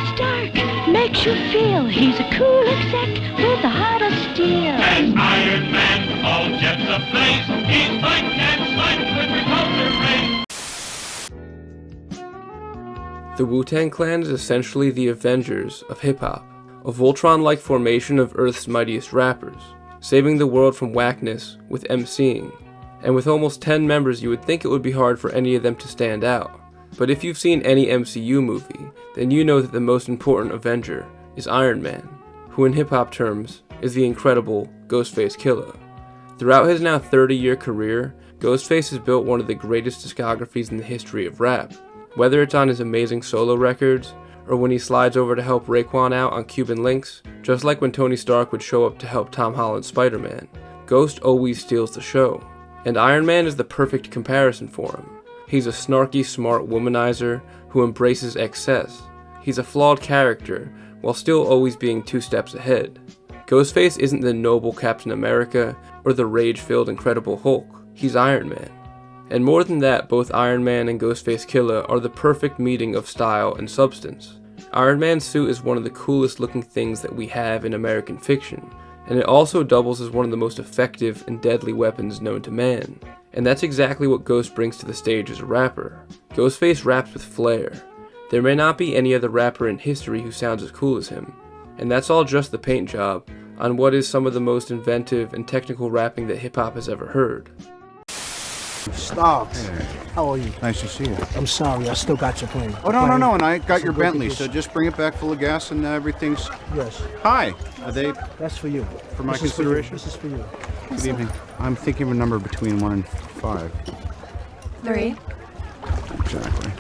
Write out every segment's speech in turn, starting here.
Tony Stark makes you feel he's a cool exec with a heart of steel. As Iron Man, all jets ablaze, he's fighting and fighting with repulsor rays. The Wu-Tang Clan is essentially the Avengers of hip-hop, a Voltron-like formation of Earth's mightiest rappers, saving the world from whackness with MCing. And with almost 10 members, you would think it would be hard for any of them to stand out. But if you've seen any MCU movie, then you know that the most important Avenger is Iron Man, who in hip-hop terms is the incredible Ghostface Killah. Throughout his now 30-year career, Ghostface has built one of the greatest discographies in the history of rap. Whether it's on his amazing solo records, or when he slides over to help Raekwon out on Cuban Links, just like when Tony Stark would show up to help Tom Holland's Spider-Man, Ghost always steals the show. And Iron Man is the perfect comparison for him. He's a snarky, smart womanizer who embraces excess. He's a flawed character, while still always being 2 steps ahead. Ghostface isn't the noble Captain America, or the rage-filled Incredible Hulk. He's Iron Man. And more than that, both Iron Man and Ghostface Killah are the perfect meeting of style and substance. Iron Man's suit is one of the coolest looking things that we have in American fiction, and it also doubles as one of the most effective and deadly weapons known to man. And that's exactly what Ghost brings to the stage as a rapper. Ghostface raps with flair. There may not be any other rapper in history who sounds as cool as him, and that's all just the paint job on what is some of the most inventive and technical rapping that hip-hop has ever heard. Stocks. Hey. How are you? Nice to see you. I'm sorry, I still got your plane. Oh, no, and I got your Bentley, so just bring it back full of gas and everything's... Yes. Hi. Are they... That's for you. For my consideration? This is for you. Good evening. I'm thinking of a number between 1 and 5. 3. Exactly.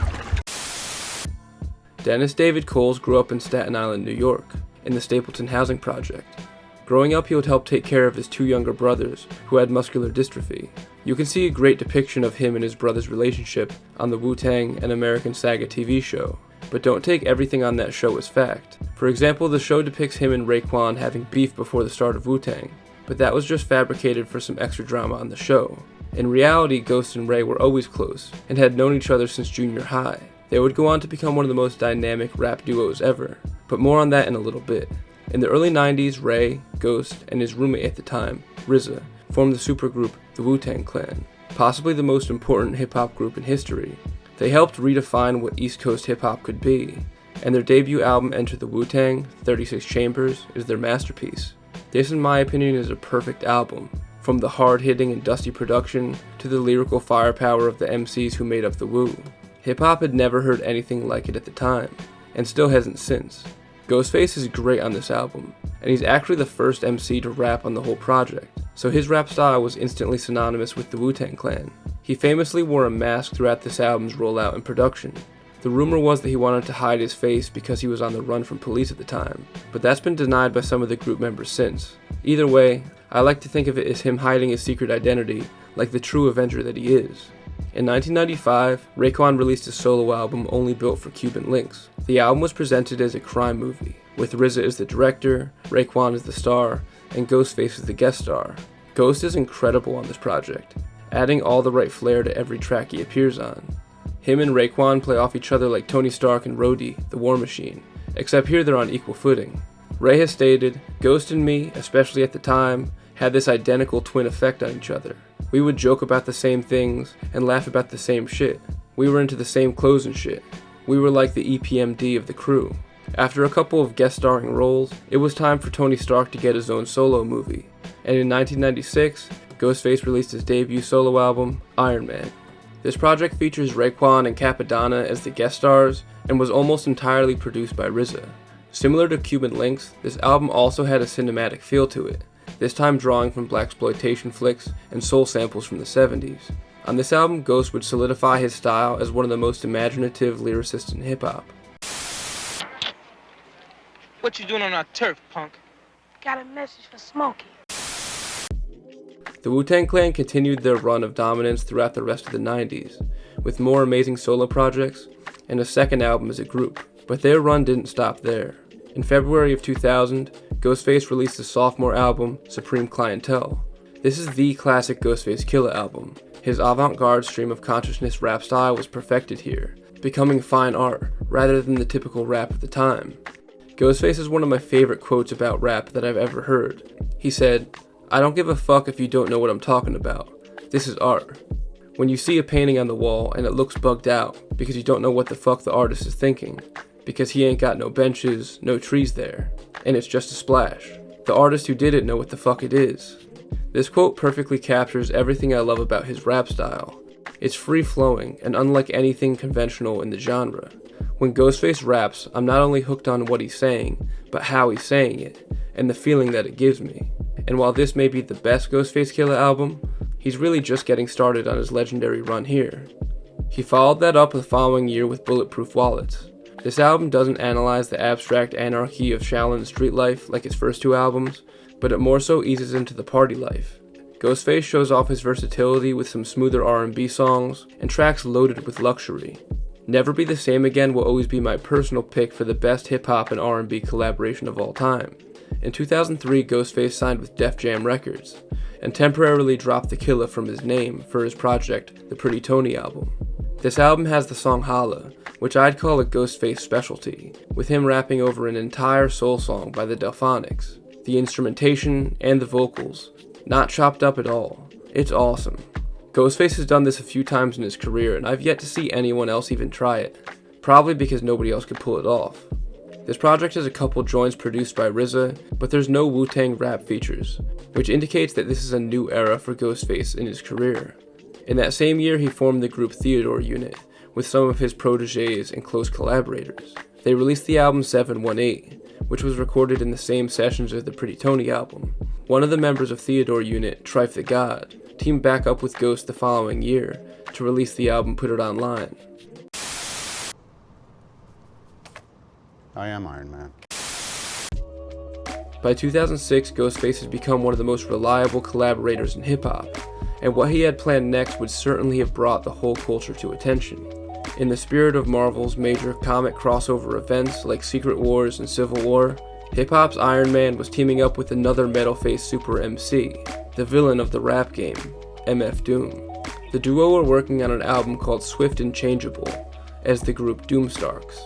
Dennis David Coles grew up in Staten Island, New York, in the Stapleton Housing Project. Growing up, he would help take care of his 2 younger brothers, who had muscular dystrophy. You can see a great depiction of him and his brother's relationship on the Wu-Tang and American Saga TV show. But don't take everything on that show as fact. For example, the show depicts him and Raekwon having beef before the start of Wu-Tang, but that was just fabricated for some extra drama on the show. In reality, Ghost and Ray were always close, and had known each other since junior high. They would go on to become one of the most dynamic rap duos ever, but more on that in a little bit. In the early 90s, Ray, Ghost, and his roommate at the time, RZA, formed the supergroup the Wu-Tang Clan, possibly the most important hip-hop group in history. They helped redefine what East Coast hip-hop could be, and their debut album Enter the Wu-Tang, 36 Chambers, is their masterpiece. This, in my opinion, is a perfect album, from the hard-hitting and dusty production to the lyrical firepower of the MCs who made up the Wu. Hip-hop had never heard anything like it at the time, and still hasn't since. Ghostface is great on this album, and he's actually the first MC to rap on the whole project, so his rap style was instantly synonymous with the Wu-Tang Clan. He famously wore a mask throughout this album's rollout and production. The rumor was that he wanted to hide his face because he was on the run from police at the time, but that's been denied by some of the group members since. Either way, I like to think of it as him hiding his secret identity, like the true Avenger that he is. In 1995, Raekwon released a solo album only built for Cuban Links. The album was presented as a crime movie, with RZA as the director, Raekwon as the star, and Ghostface as the guest star. Ghost is incredible on this project, adding all the right flair to every track he appears on. Him and Raekwon play off each other like Tony Stark and Rhodey, the War Machine, except here they're on equal footing. Ray has stated, "Ghost and me, especially at the time, had this identical twin effect on each other. We would joke about the same things and laugh about the same shit. We were into the same clothes and shit. We were like the EPMD of the crew." After a couple of guest starring roles, it was time for Tony Stark to get his own solo movie, and in 1996, Ghostface released his debut solo album, Iron Man. This project features Raekwon and Capadonna as the guest stars, and was almost entirely produced by RZA. Similar to Cuban Links, this album also had a cinematic feel to it, this time drawing from blaxploitation flicks and soul samples from the 70s. On this album, Ghost would solidify his style as one of the most imaginative lyricists in hip-hop. What you doing on our turf, punk? Got a message for Smokey. The Wu-Tang Clan continued their run of dominance throughout the rest of the 90s, with more amazing solo projects and a second album as a group, but their run didn't stop there. In February of 2000, Ghostface released his sophomore album, Supreme Clientele. This is the classic Ghostface Killah album. His avant-garde stream of consciousness rap style was perfected here, becoming fine art rather than the typical rap of the time. Ghostface is one of my favorite quotes about rap that I've ever heard. He said, "I don't give a fuck if you don't know what I'm talking about. This is art." When you see a painting on the wall and it looks bugged out because you don't know what the fuck the artist is thinking, because he ain't got no benches, no trees there, and it's just a splash, the artist who did it know what the fuck it is. This quote perfectly captures everything I love about his rap style. It's free-flowing and unlike anything conventional in the genre. When Ghostface raps, I'm not only hooked on what he's saying, but how he's saying it, and the feeling that it gives me. And while this may be the best Ghostface Killah album, he's really just getting started on his legendary run here. He followed that up the following year with Bulletproof Wallets. This album doesn't analyze the abstract anarchy of Shaolin street life like his first two albums, but it more so eases into the party life. Ghostface shows off his versatility with some smoother R&B songs and tracks loaded with luxury. Never Be the Same Again will always be my personal pick for the best hip-hop and R&B collaboration of all time. In 2003, Ghostface signed with Def Jam Records, and temporarily dropped the Killah from his name for his project, the Pretty Tony album. This album has the song Holla, which I'd call a Ghostface specialty, with him rapping over an entire soul song by the Delphonics. The instrumentation and the vocals, not chopped up at all. It's awesome. Ghostface has done this a few times in his career, and I've yet to see anyone else even try it, probably because nobody else could pull it off. This project has a couple joints produced by RZA, but there's no Wu-Tang rap features, which indicates that this is a new era for Ghostface in his career. In that same year, he formed the group Theodore Unit, with some of his proteges and close collaborators. They released the album 718, which was recorded in the same sessions as the Pretty Tony album. One of the members of Theodore Unit, Trife the God, teamed back up with Ghost the following year to release the album Put It Online. I am Iron Man. By 2006, Ghostface has become one of the most reliable collaborators in hip-hop, and what he had planned next would certainly have brought the whole culture to attention. In the spirit of Marvel's major comic crossover events like Secret Wars and Civil War, hip-hop's Iron Man was teaming up with another metal-faced super MC, the villain of the rap game, MF Doom. The duo were working on an album called Swift and Changeable as the group Doomstarks,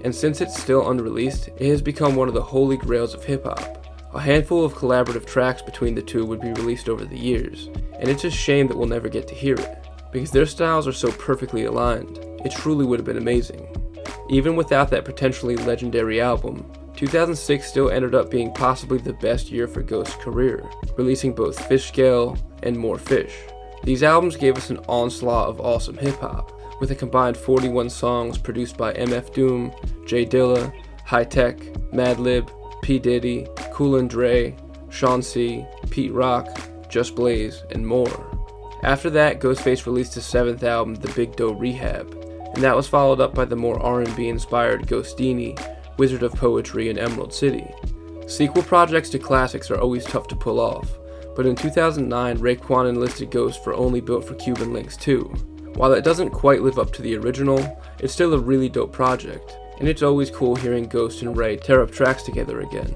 and since it's still unreleased, it has become one of the holy grails of hip-hop. A handful of collaborative tracks between the two would be released over the years, and it's a shame that we'll never get to hear it, because their styles are so perfectly aligned. It truly would have been amazing. Even without that potentially legendary album, 2006 still ended up being possibly the best year for Ghost's career, releasing both Fish Scale and More Fish. These albums gave us an onslaught of awesome hip-hop, with a combined 41 songs produced by MF Doom, J Dilla, High Tech, Madlib, P. Diddy, Cool and Dre, Sean C, Pete Rock, Just Blaze, and more. After that, Ghostface released his 7th album, The Big Doe Rehab, and that was followed up by the more R&B inspired Ghostini, Wizard of Poetry, and Emerald City. Sequel projects to classics are always tough to pull off, but in 2009, Raekwon enlisted Ghost for Only Built for Cuban Links 2. While it doesn't quite live up to the original, it's still a really dope project, and it's always cool hearing Ghost and Ray tear up tracks together again.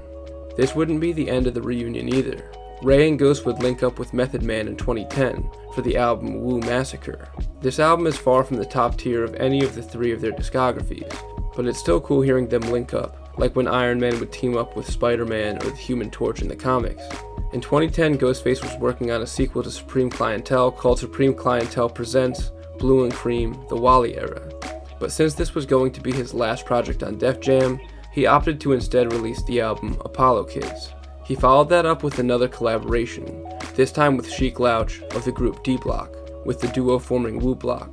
This wouldn't be the end of the reunion either. Ray and Ghost would link up with Method Man in 2010 for the album Wu Massacre. This album is far from the top tier of any of the three of their discographies, but it's still cool hearing them link up, like when Iron Man would team up with Spider-Man or the Human Torch in the comics. In 2010, Ghostface was working on a sequel to Supreme Clientele called Supreme Clientele Presents Blue and Cream, the Wally Era. But since this was going to be his last project on Def Jam, he opted to instead release the album Apollo Kids. He followed that up with another collaboration, this time with Sheek Louch of the group D-Block, with the duo forming Wu Block.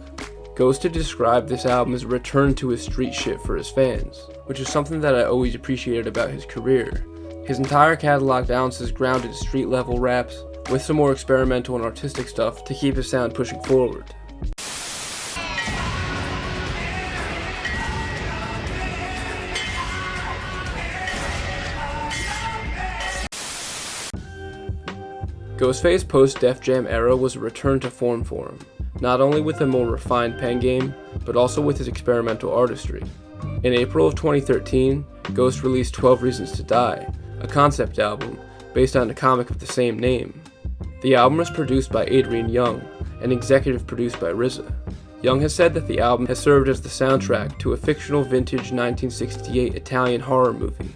Ghost to describe this album as a return to his street shit for his fans, which is something that I always appreciated about his career. His entire catalog balances grounded street level raps with some more experimental and artistic stuff to keep his sound pushing forward. Ghostface post-Def Jam era was a return to form for him, not only with a more refined pen game, but also with his experimental artistry. In April of 2013, Ghost released 12 Reasons to Die, a concept album based on a comic of the same name. The album was produced by Adrian Young and executive produced by RZA. Young has said that the album has served as the soundtrack to a fictional vintage 1968 Italian horror movie.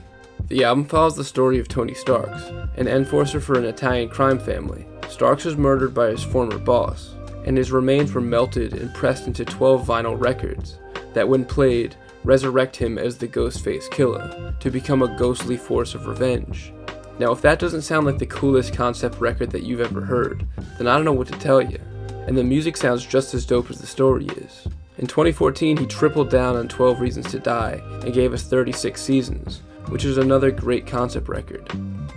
The album follows the story of Tony Starks, an enforcer for an Italian crime family. Starks was murdered by his former boss, and his remains were melted and pressed into 12 vinyl records that, when played, resurrect him as the Ghostface Killah to become a ghostly force of revenge. Now, if that doesn't sound like the coolest concept record that you've ever heard, then I don't know what to tell you. And the music sounds just as dope as the story is. In 2014, he tripled down on 12 Reasons to Die and gave us 36 Seasons, which is another great concept record.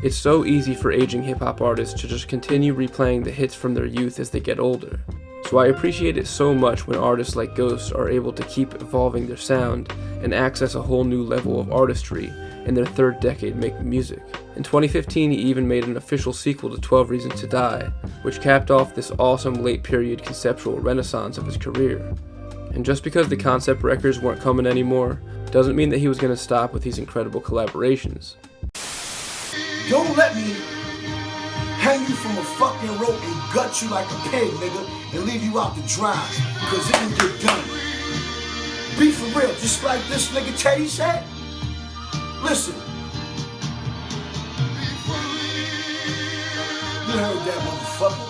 It's so easy for aging hip-hop artists to just continue replaying the hits from their youth as they get older. So I appreciate it so much when artists like Ghost are able to keep evolving their sound and access a whole new level of artistry in their third decade making music. In 2015, he even made an official sequel to 12 Reasons to Die, which capped off this awesome late period conceptual renaissance of his career. And just because the concept records weren't coming anymore, doesn't mean that he was going to stop with these incredible collaborations. Don't let me hang you from a fucking rope and gut you like a pig, nigga, and leave you out to dry, cause it didn't get done. Be for real, just like this nigga Teddy said. Listen. You heard that, motherfucker.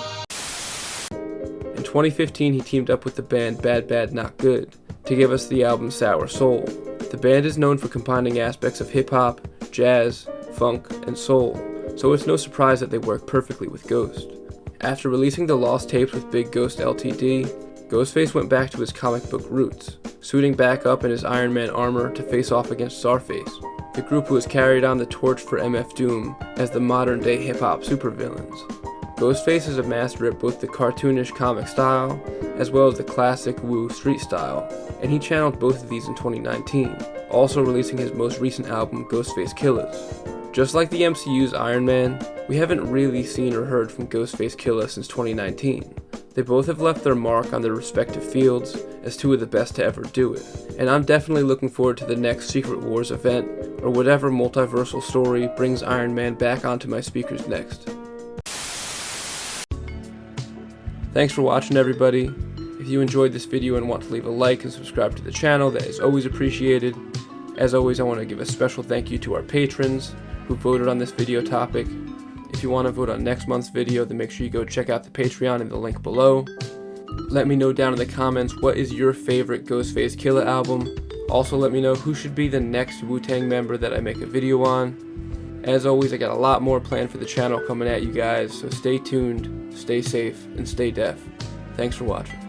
In 2015, he teamed up with the band Bad Bad Not Good to give us the album Sour Soul. The band is known for combining aspects of hip-hop, jazz, funk, and soul, so it's no surprise that they work perfectly with Ghost. After releasing the Lost Tapes with Big Ghost Ltd, Ghostface went back to his comic book roots, suiting back up in his Iron Man armor to face off against Starface, the group who has carried on the torch for MF Doom as the modern-day hip-hop supervillains. Ghostface is a master at both the cartoonish comic style as well as the classic Wu street style, and he channeled both of these in 2019, also releasing his most recent album, Ghostface Killah. Just like the MCU's Iron Man, we haven't really seen or heard from Ghostface Killah since 2019. They both have left their mark on their respective fields as two of the best to ever do it, and I'm definitely looking forward to the next Secret Wars event, or whatever multiversal story brings Iron Man back onto my speakers next. Thanks for watching, everybody. If you enjoyed this video and want to leave a like and subscribe to the channel, that is always appreciated. As always, I want to give a special thank you to our patrons who voted on this video topic. If you want to vote on next month's video, then make sure you go check out the Patreon in the link below. Let me know down in the comments what is your favorite Ghostface Killah album. Also let me know who should be the next Wu-Tang member that I make a video on. As always, I got a lot more planned for the channel coming at you guys, so stay tuned, stay safe, and stay deaf. Thanks for watching.